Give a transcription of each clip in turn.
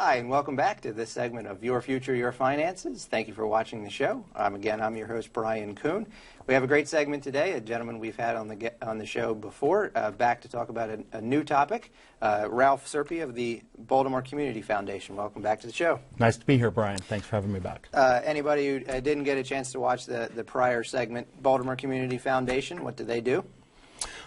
Hi, and welcome back to this segment of Your Future, Your Finances. Thank you for watching the show. I'm your host, Brian Kuhn. We have a great segment today, a gentleman we've had on the show before, back to talk about a new topic, Ralph Serpe of the Baltimore Community Foundation. Welcome back to the show. Nice to be here, Brian. Thanks for having me back. Anybody who didn't get a chance to watch the prior segment, Baltimore Community Foundation, what do they do?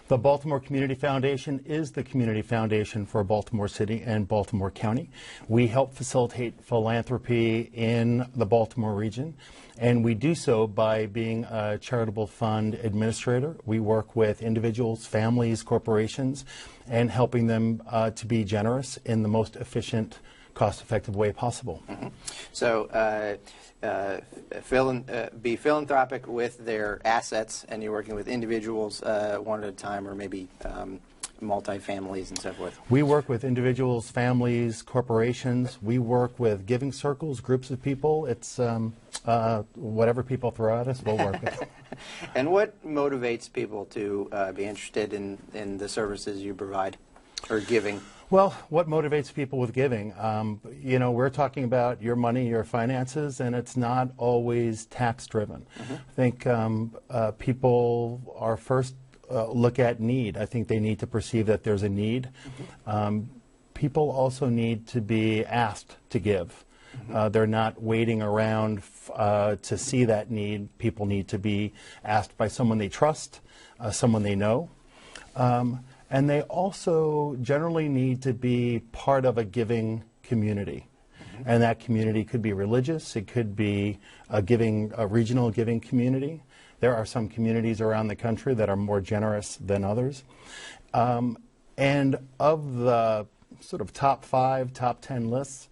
The Baltimore Community Foundation is the community foundation for Baltimore City and Baltimore County. We help facilitate philanthropy in the Baltimore region, and we do so by being a charitable fund administrator. We work with individuals, families, corporations, and helping them to be generous in the most efficient, cost-effective way possible. Mm-hmm. So, be philanthropic with their assets, and you're working with individuals one at a time, or maybe multi-families and so forth. We work with individuals, families, corporations. We work with giving circles, groups of people. It's whatever people throw at us, we'll work with. And what motivates people to be interested in the services you provide, or giving? Well, what motivates people with giving? You know, we're talking about your money, your finances, and it's not always tax-driven. Mm-hmm. I think people are first look at need. I think they need to perceive that there's a need. Mm-hmm. People also need to be asked to give. Mm-hmm. They're not waiting around to see that need. People need to be asked by someone they trust, someone they know. And they also generally need to be part of a giving community. Mm-hmm. And that community could be religious, it could be a regional giving community. There are some communities around the country that are more generous than others. And of the sort of top 5, top 10 lists,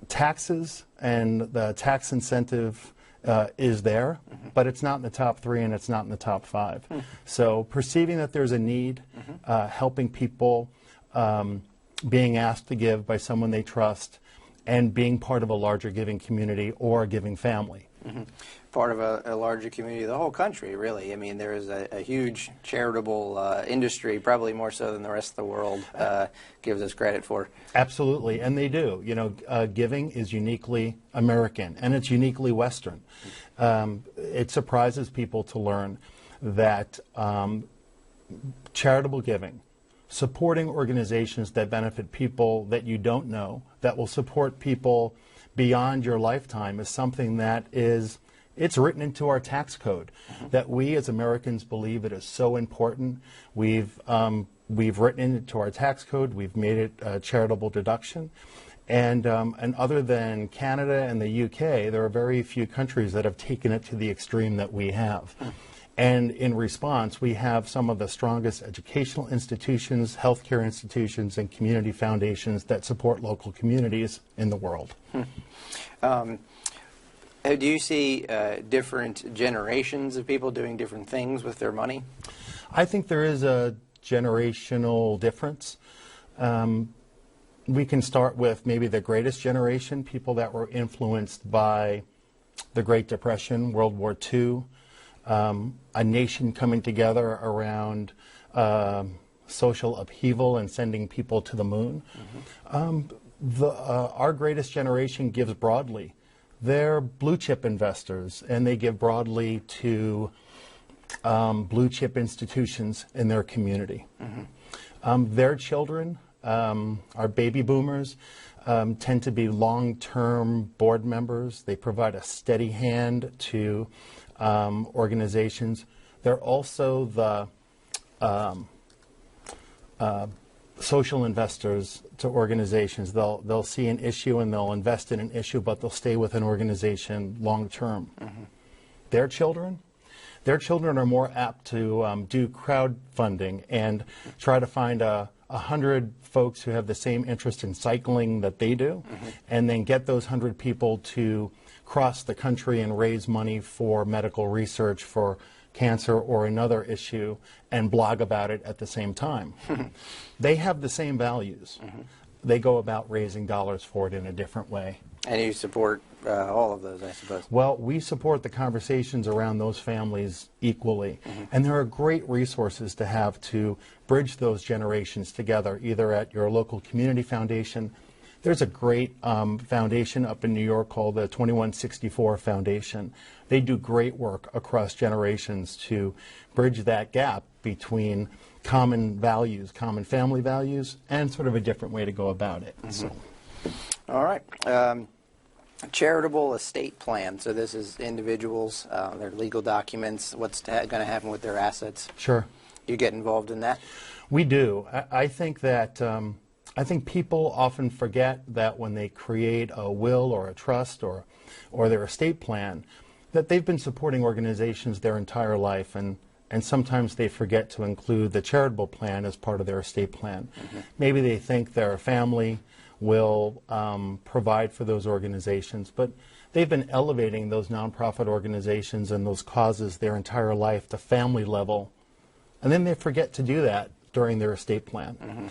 taxes and the tax incentive is there, mm-hmm. but it's not in the top 3 and it's not in the top 5. Mm-hmm. So perceiving that there's a need, mm-hmm. Helping people, being asked to give by someone they trust, and being part of a larger giving community or a giving family. Mm-hmm. Part of a larger community, the whole country, really. I mean, there is a huge charitable industry, probably more so than the rest of the world gives us credit for. Absolutely, and they do. You know, giving is uniquely American, and it's uniquely Western. It surprises people to learn that charitable giving, supporting organizations that benefit people that you don't know, that will support people beyond your lifetime, is something that it's written into our tax code, mm-hmm. that we as Americans believe it is so important. We've written it into our tax code. We've made it a charitable deduction. And other than Canada and the UK, there are very few countries that have taken it to the extreme that we have. Mm-hmm. And in response, we have some of the strongest educational institutions, healthcare institutions, and community foundations that support local communities in the world. Do you see different generations of people doing different things with their money? I think there is a generational difference. We can start with maybe the greatest generation, people that were influenced by the Great Depression, World War II, a nation coming together around social upheaval and sending people to the moon. Mm-hmm. Our greatest generation gives broadly. They're blue chip investors, and they give broadly to blue chip institutions in their community. Mm-hmm. Their children, our baby boomers, tend to be long-term board members. They provide a steady hand to organizations. They're also the social investors to organizations. They'll see an issue and they'll invest in an issue, but they'll stay with an organization long term. Mm-hmm. Their children are more apt to do crowdfunding and try to find 100 folks who have the same interest in cycling that they do, mm-hmm. and then get those 100 people to cross the country and raise money for medical research for cancer or another issue and blog about it at the same time. They have the same values. Mm-hmm. They go about raising dollars for it in a different way. And you support all of those, I suppose. Well, we support the conversations around those families equally. Mm-hmm. And there are great resources to have to bridge those generations together, either at your local community foundation, There's a great foundation up in New York called the 2164 Foundation. They do great work across generations to bridge that gap between common values, common family values, and sort of a different way to go about it. So. All right. Charitable estate plan. So this is individuals, their legal documents, what's going to happen with their assets. Sure. You get involved in that? We do. I think that I think people often forget that when they create a will or a trust or their estate plan, that they've been supporting organizations their entire life, and sometimes they forget to include the charitable plan as part of their estate plan. Maybe they think their family will provide for those organizations, but they've been elevating those nonprofit organizations and those causes their entire life to family level, and then they forget to do that during their estate plan.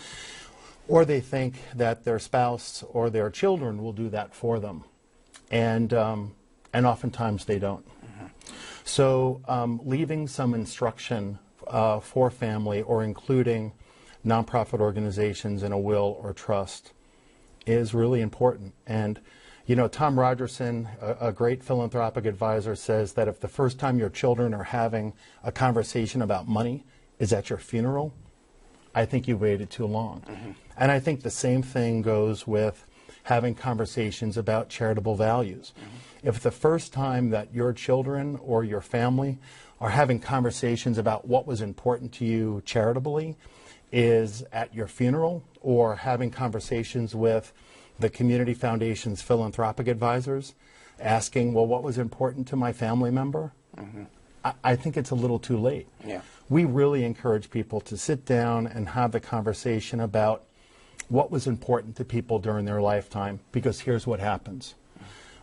Or they think that their spouse or their children will do that for them, and oftentimes they don't. So leaving some instruction for family or including nonprofit organizations in a will or trust is really important. And you know, Tom Rogerson, a great philanthropic advisor, says that if the first time your children are having a conversation about money is at your funeral, I think you waited too long. And I think the same thing goes with having conversations about charitable values. If the first time that your children or your family are having conversations about what was important to you charitably is at your funeral, or having conversations with the Community Foundation's philanthropic advisors asking, well, what was important to my family member? I think it's a little too late. We really encourage people to sit down and have the conversation about what was important to people during their lifetime, because here's what happens.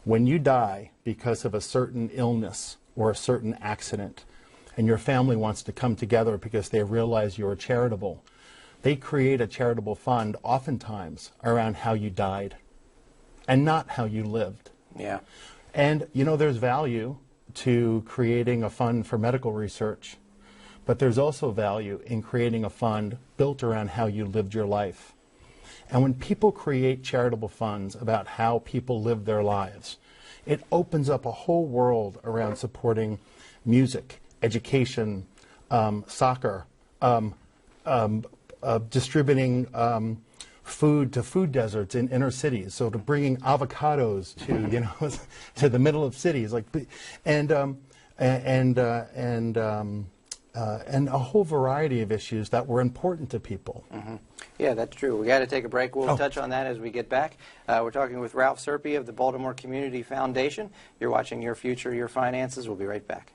When you die because of a certain illness or a certain accident, and your family wants to come together because they realize you're charitable, they create a charitable fund oftentimes around how you died and not how you lived. And you know, there's value to creating a fund for medical research, but there's also value in creating a fund built around how you lived your life. And when people create charitable funds about how people live their lives, it opens up a whole world around supporting music, education, soccer, distributing food to food deserts in inner cities, so to bringing avocados to, you know, to the middle of cities, like, and a whole variety of issues that were important to people. Yeah, that's true. We got to take a break. We'll touch on that as we get back. We're talking with Ralph Serpe of the Baltimore Community Foundation. You're watching Your Future, Your Finances. We'll be right back.